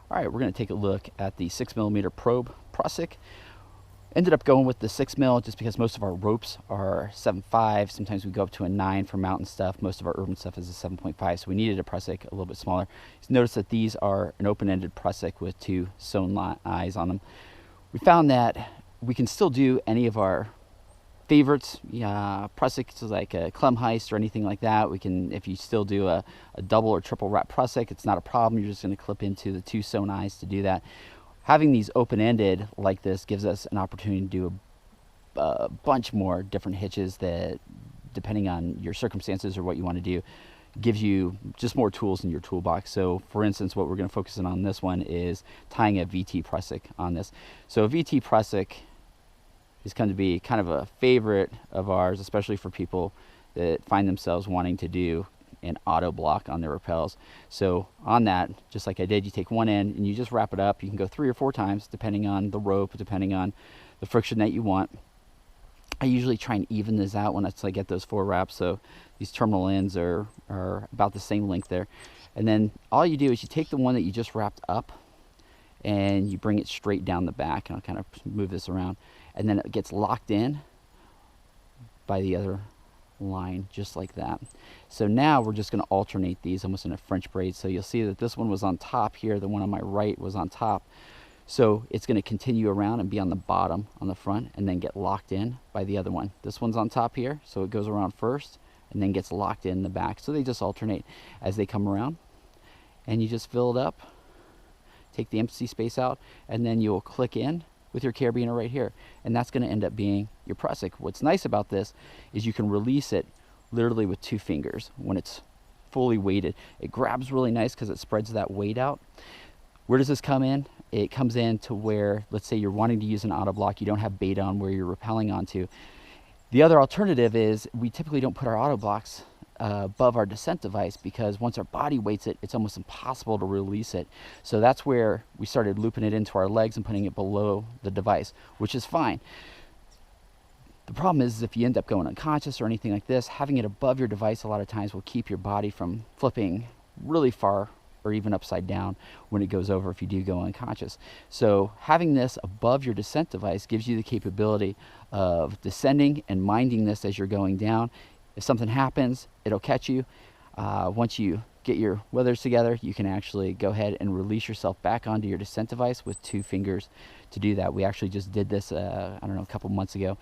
All right, we're going to take a look at the 6mm probe Prusik. Ended up going with the 6mm just because most of our ropes are 7.5. Sometimes we go up to a 9 for mountain stuff. Most of our urban stuff is a 7.5, so we needed a Prusik a little bit smaller. Notice that these are an open-ended Prusik with 2 sewn eyes on them. We found that we can still do any of our favorites, Prusiks like a Clem Heist or anything like that. We can, if you still do a double or triple wrap Prusik, it's not a problem. You're just going to clip into the 2 sewn eyes to do that. Having these open-ended like this gives us an opportunity to do a bunch more different hitches that, depending on your circumstances or what you want to do, gives you just more tools in your toolbox. So for instance, what we're going to focus on this one is tying a VT Prusik on this. So a VT Prusik is going to be kind of a favorite of ours, especially for people that find themselves wanting to do an auto block on their rappels. So on that, just like I did, you take one end and you just wrap it up. You can go 3 or 4 times depending on the rope, depending on the friction that you want. I usually try and even this out when I get those 4 wraps, so these terminal ends are about the same length there. And then all you do is you take the one that you just wrapped up and you bring it straight down the back. And I'll kind of move this around, and then it gets locked in by the other line, just like that. So now we're just going to alternate these almost in a French braid. So you'll see that this one was on top here, the one on my right was on top. So it's going to continue around and be on the bottom on the front and then get locked in by the other one. This one's on top here, so it goes around first and then gets locked in the back. So they just alternate as they come around, and you just fill it up, take the empty space out, and then you'll click in with your carabiner right here, and that's going to end up being your Prusik. What's nice about this is you can release it literally with 2 fingers when it's fully weighted. It grabs really nice because it spreads that weight out. Where does this come in? It comes in to where, let's say you're wanting to use an auto block, you don't have bait on where you're rappelling onto. The other alternative is we typically don't put our auto blocks above our descent device, because once our body weights it, it's almost impossible to release it. So that's where we started looping it into our legs and putting it below the device, which is fine. The problem is if you end up going unconscious or anything like this, having it above your device a lot of times will keep your body from flipping really far or even upside down when it goes over if you do go unconscious. So having this above your descent device gives you the capability of descending and minding this as you're going down. If something happens, it'll catch you. Once you get your withers together, you can actually go ahead and release yourself back onto your descent device with 2 fingers to do that. We actually just did this, I don't know, a couple months ago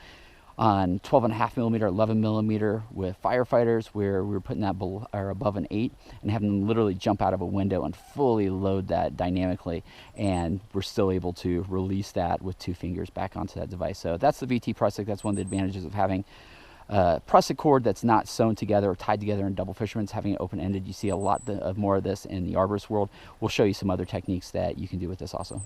on 12.5mm, 11mm with firefighters, where we were putting that below, or above an 8 and having them literally jump out of a window and fully load that dynamically, and we're still able to release that with 2 fingers back onto that device. So that's the VT Prusik. That's one of the advantages of having Prusik cord that's not sewn together or tied together in double fisherman's, having it open-ended. You see a lot more of this in the arborist world. We'll show you some other techniques that you can do with this also.